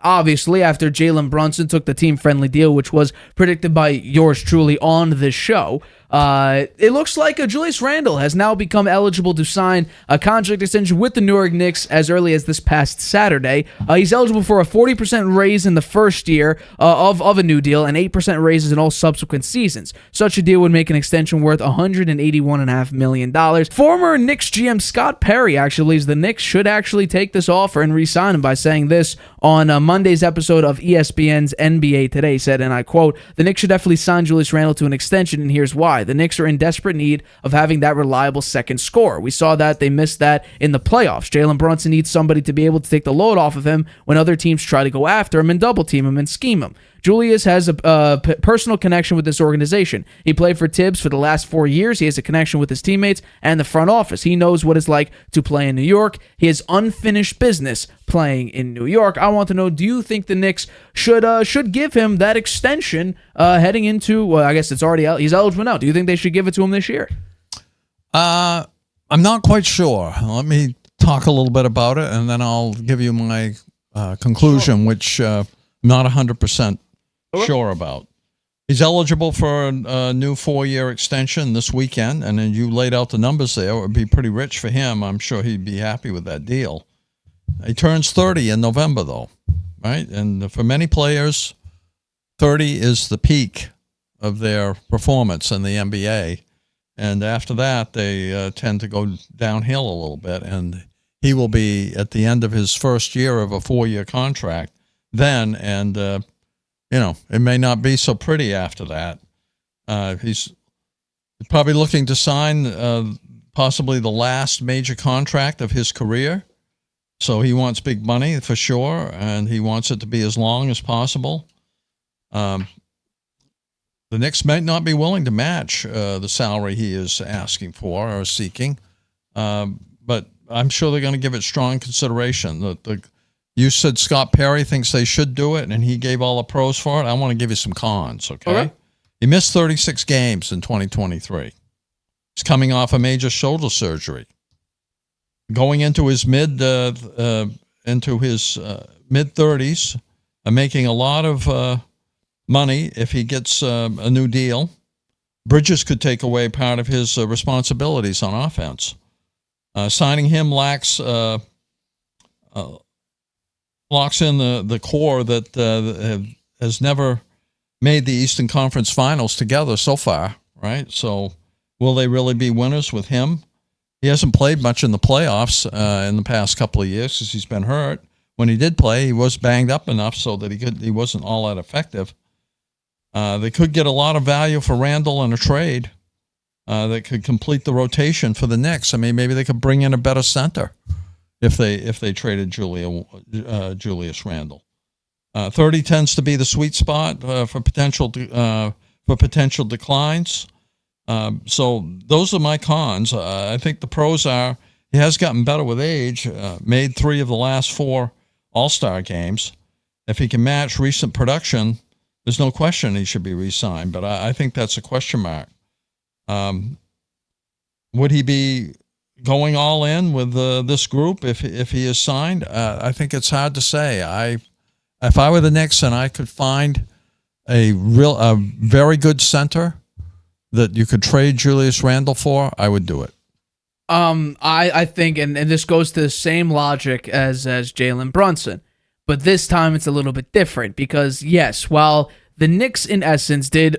obviously, after Jalen Brunson took the team-friendly deal, which was predicted by yours truly on this show. It looks like Julius Randle has now become eligible to sign a contract extension with the New York Knicks as early as this past Saturday. He's eligible for a 40% raise in the first year of a new deal and 8% raises in all subsequent seasons. Such a deal would make an extension worth $181.5 million. Former Knicks GM Scott Perry actually believes the Knicks should actually take this offer and re-sign him by saying this on Monday's episode of ESPN's NBA Today. He said, and I quote, "The Knicks should definitely sign Julius Randle to an extension, and here's why. The Knicks are in desperate need of having that reliable second scorer. We saw that they missed that in the playoffs. Jalen Brunson needs somebody to be able to take the load off of him when other teams try to go after him and double team him and scheme him. Julius has a personal connection with this organization. He played for Tibbs for the last 4 years. He has a connection with his teammates and the front office. He knows what it's like to play in New York. He has unfinished business playing in New York." I want to know, do you think the Knicks should give him that extension heading into, well, I guess it's already out. He's eligible now. Do you think they should give it to him this year? I'm not quite sure. Let me talk a little bit about it, and then I'll give you my conclusion, which I'm not 100% sure about. He's eligible for a new 4-year extension this weekend, and then you laid out the numbers there. It would be pretty rich for him. I'm sure he'd be happy with that deal. He turns 30 in November, though, right? And for many players, 30 is the peak of their performance in the NBA. And after that, they tend to go downhill a little bit. And he will be at the end of his first year of a 4-year contract then, and it may not be so pretty after that. He's probably looking to sign possibly the last major contract of his career. So he wants big money for sure, and he wants it to be as long as possible. The Knicks might not be willing to match the salary he is asking for or seeking, but I'm sure they're going to give it strong consideration. You said Scott Perry thinks they should do it, and he gave all the pros for it. I want to give you some cons, okay? He missed 36 games in 2023. He's coming off a major shoulder surgery. Going into his mid-30s, making a lot of money if he gets a new deal. Bridges could take away part of his responsibilities on offense. Signing him locks in the core that has never made the Eastern Conference Finals together so far, right? So will they really be winners with him? He hasn't played much in the playoffs in the past couple of years because he's been hurt. When he did play, he was banged up enough so that he wasn't all that effective. They could get a lot of value for Randle in a trade that could complete the rotation for the Knicks. I mean, maybe they could bring in a better center if they traded Julius Randle. 30 tends to be the sweet spot for potential declines. So those are my cons. I think the pros are he has gotten better with age, made 3 of the last 4 All-Star games. If he can match recent production, there's no question he should be re-signed, but I think that's a question mark. Would he be going all in with this group if he is signed? I think it's hard to say. If I were the Knicks and I could find a very good center that you could trade Julius Randle for, I would do it. I think, and this goes to the same logic as Jalen Brunson, but this time it's a little bit different because, yes, while the Knicks in essence did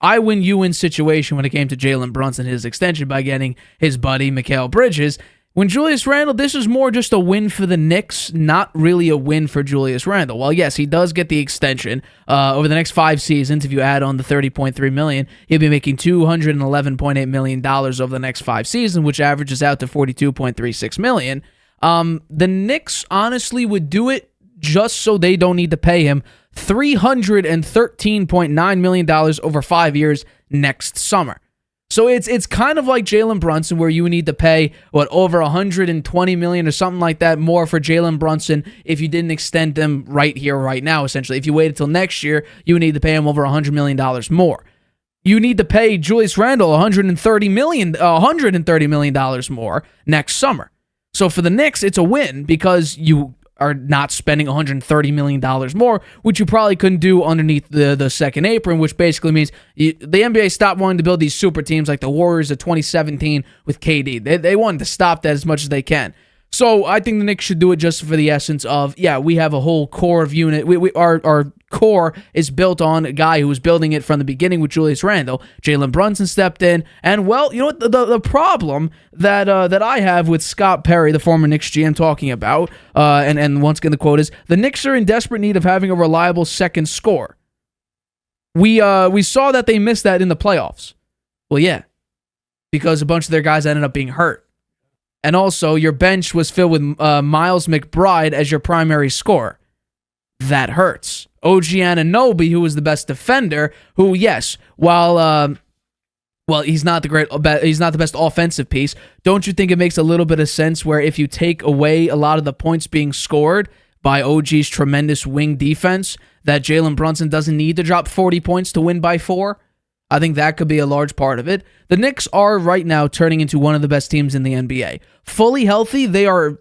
I win, you win situation when it came to Jalen Brunson, his extension by getting his buddy Mikal Bridges, when Julius Randle, this is more just a win for the Knicks, not really a win for Julius Randle. Well, yes, he does get the extension over the next 5 seasons. If you add on the $30.3 million, he'll be making $211.8 million over the next 5 seasons, which averages out to $42.36 million. The Knicks honestly would do it just so they don't need to pay him $313.9 million over 5 years next summer. So it's kind of like Jalen Brunson, where you would need to pay, over $120 million or something like that more for Jalen Brunson if you didn't extend them right here, right now, essentially. If you waited till next year, you would need to pay him over $100 million more. You need to pay Julius Randle $130 million more next summer. So for the Knicks, it's a win because you are not spending $130 million more, which you probably couldn't do underneath the second apron, which basically means the NBA stopped wanting to build these super teams like the Warriors of 2017 with KD. They wanted to stop that as much as they can. So I think the Knicks should do it just for the essence of, we have a whole core of unit. Our core is built on a guy who was building it from the beginning with Julius Randle. Jalen Brunson stepped in, and well, you know what the problem that I have with Scott Perry, the former Knicks GM, talking about, and once again the quote is, the Knicks are in desperate need of having a reliable second scorer. We saw that they missed that in the playoffs. Well, yeah, because a bunch of their guys ended up being hurt. And also, your bench was filled with Miles McBride as your primary scorer. That hurts. OG Anunoby, who was the best defender, who, yes, while he's not the best offensive piece, don't you think it makes a little bit of sense where if you take away a lot of the points being scored by OG's tremendous wing defense, that Jalen Brunson doesn't need to drop 40 points to win by 4? I think that could be a large part of it. The Knicks are right now turning into one of the best teams in the NBA. Fully healthy, they are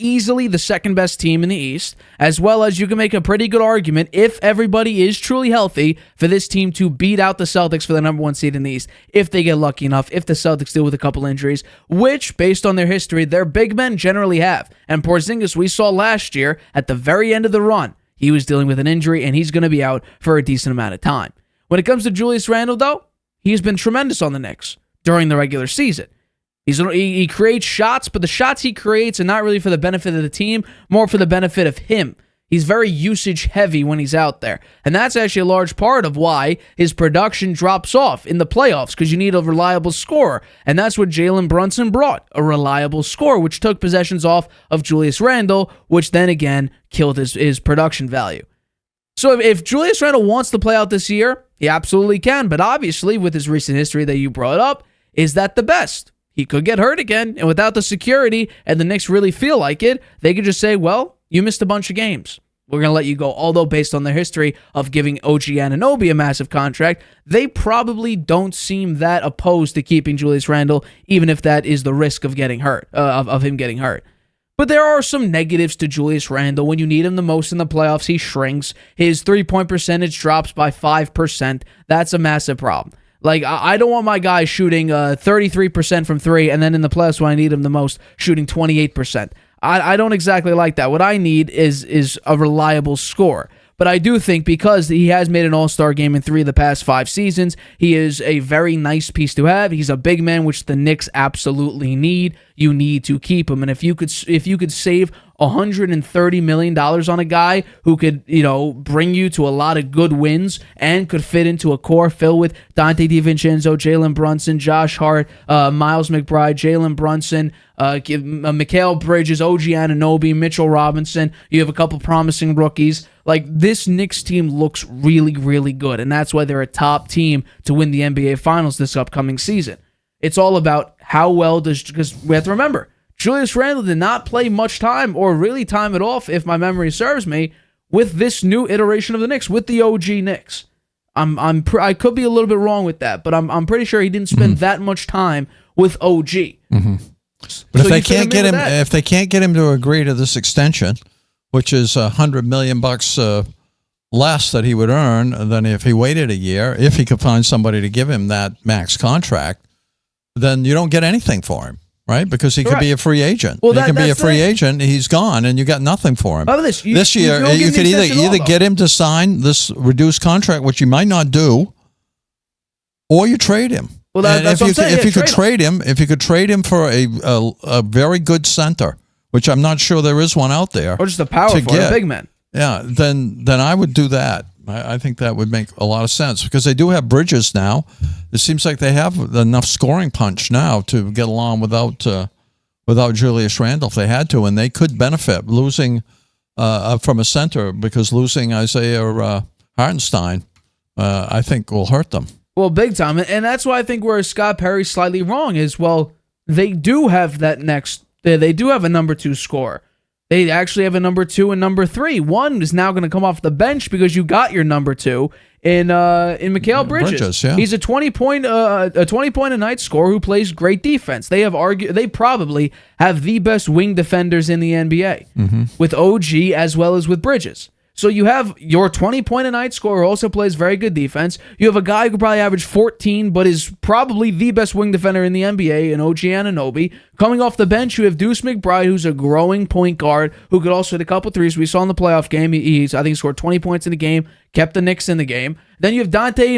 easily the second best team in the East, as well as you can make a pretty good argument, if everybody is truly healthy, for this team to beat out the Celtics for the number 1 seed in the East, if they get lucky enough, if the Celtics deal with a couple injuries, which, based on their history, their big men generally have. And Porzingis, we saw last year, at the very end of the run, he was dealing with an injury, and he's going to be out for a decent amount of time. When it comes to Julius Randle, though, he's been tremendous on the Knicks during the regular season. He creates shots, but the shots he creates are not really for the benefit of the team, more for the benefit of him. He's very usage heavy when he's out there. And that's actually a large part of why his production drops off in the playoffs, because you need a reliable scorer. And that's what Jalen Brunson brought, a reliable scorer, which took possessions off of Julius Randle, which then again killed his production value. So if Julius Randle wants to play out this year, he absolutely can. But obviously, with his recent history that you brought up, is that the best? He could get hurt again. And without the security, and the Knicks really feel like it, they could just say, well, you missed a bunch of games. We're going to let you go. Although based on their history of giving OG Anunoby a massive contract, they probably don't seem that opposed to keeping Julius Randle, even if that is the risk of getting hurt, of him getting hurt. But there are some negatives to Julius Randle. When you need him the most in the playoffs, he shrinks. His three-point percentage drops by 5%. That's a massive problem. Like, I don't want my guy shooting 33% from 3, and then in the playoffs when I need him the most, shooting 28%. I don't exactly like that. What I need is a reliable scorer. But I do think because he has made an all-star game in 3 of the past 5 seasons, he is a very nice piece to have. He's a big man, which the Knicks absolutely need. You need to keep him. And if you could save $130 million on a guy who could, bring you to a lot of good wins and could fit into a core filled with Dante DiVincenzo, Jalen Brunson, Josh Hart, Miles McBride, Jalen Brunson, Mikal Bridges, OG Anunoby, Mitchell Robinson. You have a couple promising rookies. Like, this Knicks team looks really, really good, and that's why they're a top team to win the NBA Finals this upcoming season. It's all about how well because we have to remember, Julius Randle did not play much time, or really time at all, if my memory serves me, with this new iteration of the Knicks, with the OG Knicks. I could be a little bit wrong with that, but I'm pretty sure he didn't spend that much time with OG. Mm-hmm. But so if they can't get him to agree to this extension, which is $100 million less that he would earn than if he waited a year, if he could find somebody to give him that max contract, then you don't get anything for him, right? Because he could be a free agent. Well, he can be a free agent. He's gone, and you got nothing for him. This year, you could either get him to sign this reduced contract, which you might not do, or you trade him. Well, that's what I'm saying. If you could trade him for a very good center, which I'm not sure there is one out there, or just a power forward, a big man. Yeah, then I would do that. I think that would make a lot of sense because they do have Bridges now. It seems like they have enough scoring punch now to get along without Julius Randle if they had to, and they could benefit losing from a center because losing Isaiah Hartenstein, I think, will hurt them. Well, big time, and that's why I think where Scott Perry's slightly wrong is, well, they do have that next. They do have a number 2 scorer. They actually have a number 2 and number 3. One is now going to come off the bench because you got your number 2 in Mikal Bridges. Yeah. He's a 20-point a night scorer who plays great defense. They probably have the best wing defenders in the NBA with OG as well as with Bridges. So you have your 20-point a night scorer who also plays very good defense. You have a guy who probably averaged 14, but is probably the best wing defender in the NBA, in OG Anunoby. Coming off the bench, you have Deuce McBride, who's a growing point guard who could also hit a couple threes. We saw in the playoff game, I think he scored 20 points in the game, kept the Knicks in the game. Then you have Dante's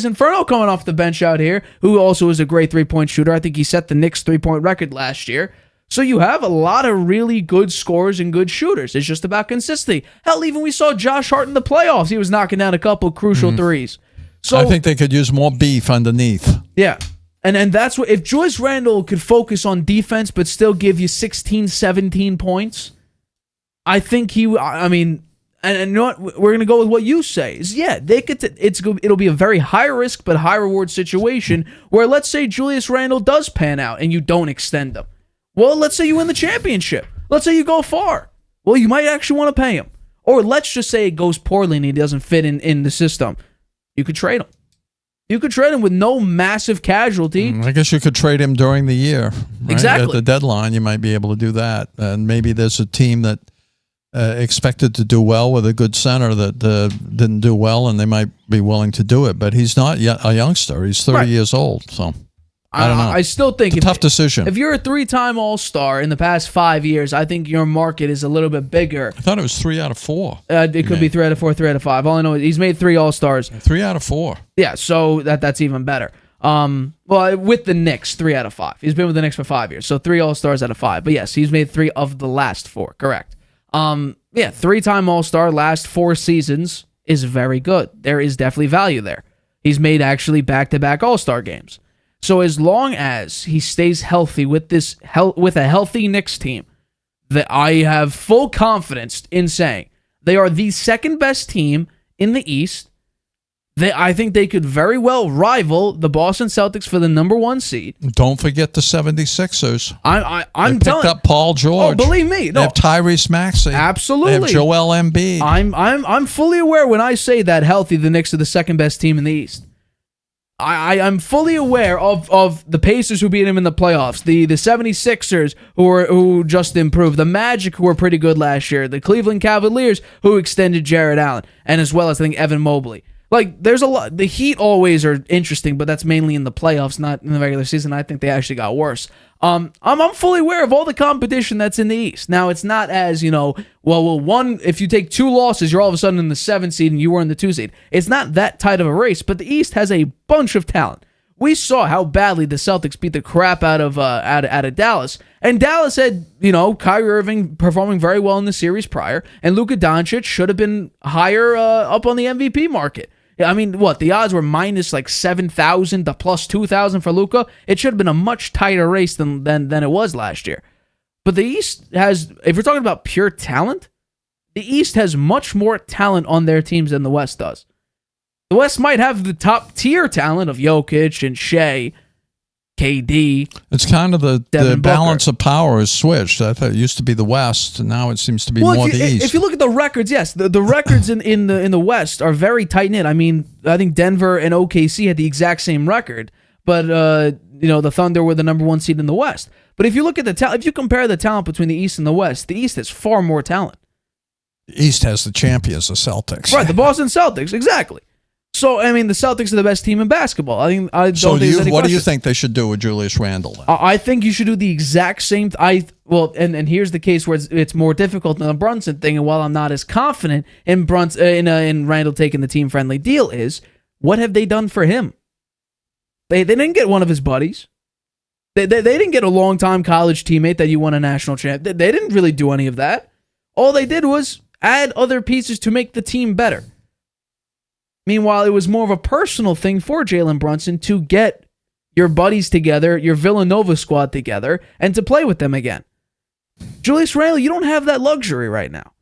Inferno coming off the bench out here, who also is a great three-point shooter. I think he set the Knicks three-point record last year. So you have a lot of really good scorers and good shooters. It's just about consistency. Hell, even we saw Josh Hart in the playoffs. He was knocking down a couple crucial threes. So I think they could use more beef underneath. Yeah. And that's what, if Julius Randle could focus on defense but still give you 16, 17 points, I think and you know what, we're going to go with what you say. Is it'll be a very high risk but high reward situation where, let's say Julius Randle does pan out and you don't extend him. Well, let's say you win the championship. Let's say you go far. Well, you might actually want to pay him. Or let's just say it goes poorly and he doesn't fit in the system. You could trade him. You could trade him with no massive casualty. I guess you could trade him during the year. Right? Exactly. At the deadline, you might be able to do that. And maybe there's a team that expected to do well with a good center that didn't do well, and they might be willing to do it. But he's not yet a youngster. He's 30 years old, so... I don't know. I still think it's a tough decision. If you're a 3-time All-Star in the past 5 years, I think your market is a little bit bigger. I thought it was 3 out of 4. It could be 3 out of 4, 3 out of 5. All I know is he's made 3 All-Stars. 3 out of 4. Yeah, so that's even better. Well, with the Knicks, 3 out of 5. He's been with the Knicks for 5 years, so 3 All-Stars out of 5. But yes, he's made 3 of the last 4. Correct. 3-time All-Star, last 4 seasons is very good. There is definitely value there. He's made actually back-to-back All-Star games. So as long as he stays healthy with with a healthy Knicks team, that I have full confidence in saying they are the second best team in the East. I think they could very well rival the Boston Celtics for the number 1 seed. Don't forget the 76ers. I'm they picked up Paul George. Oh, believe me, no. They have Tyrese Maxey. Absolutely. They have Joel Embiid. I'm fully aware when I say that healthy, the Knicks are the second best team in the East. I'm fully aware of the Pacers who beat him in the playoffs, the 76ers who just improved, the Magic who were pretty good last year, the Cleveland Cavaliers who extended Jared Allen, and as well as I think Evan Mobley. Like, there's a lot. The Heat always are interesting, but that's mainly in the playoffs, not in the regular season. I think they actually got worse. I'm fully aware of all the competition that's in the East. Now, it's not as, if you take 2 losses, you're all of a sudden in the 7th seed and you were in the 2 seed. It's not that tight of a race, but the East has a bunch of talent. We saw how badly the Celtics beat the crap out of Dallas. And Dallas had, Kyrie Irving performing very well in the series prior, and Luka Doncic should have been higher up on the MVP market. I mean, the odds were minus like 7,000 to plus 2,000 for Luka. It should have been a much tighter race than it was last year. But the East has, if you're talking about pure talent, the East has much more talent on their teams than the West does. The West might have the top tier talent of Jokic and Shea, KD. It's kind of the balance of power has swithed. I thought it used to be the West, and now it seems to be more the East. If you look at the records, yes, the records in the West are very tight knit. I mean, I think Denver and OKC had the exact same record, but the Thunder were the number 1 seed in the West. But if you look at if you compare the talent between the East and the West, the East has far more talent. The East has the champions, the Celtics. Right, the Boston Celtics, exactly. So, I mean, the Celtics are the best team in basketball. What do you think they should do with Julius Randle? Then? I think you should do the exact same. And here's the case where it's more difficult than the Brunson thing. And while I'm not as confident in Randle taking the team-friendly deal, is what have they done for him? They didn't get one of his buddies. They didn't get a long-time college teammate that you won a national champ. They didn't really do any of that. All they did was add other pieces to make the team better. Meanwhile, it was more of a personal thing for Jalen Brunson to get your buddies together, your Villanova squad together, and to play with them again. Julius Randle, you don't have that luxury right now.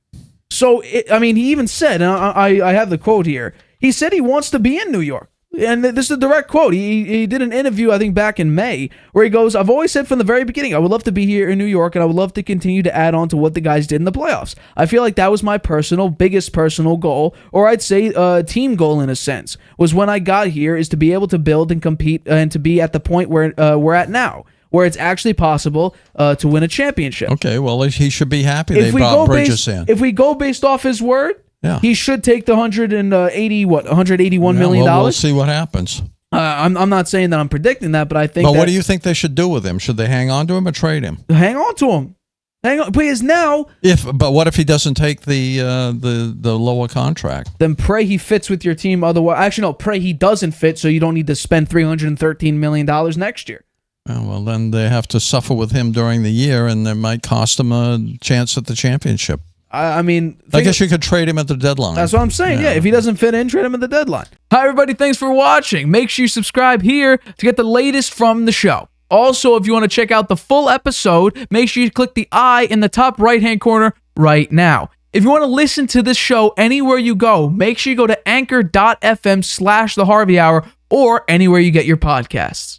So, he even said, and I have the quote here, he said he wants to be in New York. And this is a direct quote. He did an interview, I think, back in May, where he goes, "I've always said from the very beginning, I would love to be here in New York, and I would love to continue to add on to what the guys did in the playoffs. I feel like that was my biggest personal goal, or I'd say team goal in a sense, was when I got here, is to be able to build and compete and to be at the point where we're at now, where it's actually possible to win a championship." Okay, well, he should be happy they brought Bridges in. If we go based off his word, yeah, he should take the $181 million. Well, we'll see what happens. I'm not saying that I'm predicting that, but I think. But what do you think they should do with him? Should they hang on to him or trade him? Hang on to him. Hang on, because now. But what if he doesn't take the lower contract? Then pray he fits with your team. Otherwise, actually, no. Pray he doesn't fit, so you don't need to spend $313 million next year. Well, then they have to suffer with him during the year, and it might cost him a chance at the championship. I mean, I guess you could trade him at the deadline. That's what I'm saying. Yeah, if he doesn't fit in, trade him at the deadline. Hi, everybody. Thanks for watching. Make sure you subscribe here to get the latest from the show. Also, if you want to check out the full episode, make sure you click the I in the top right-hand corner right now. If you want to listen to this show anywhere you go, make sure you go to anchor.fm/The Harvey Hour or anywhere you get your podcasts.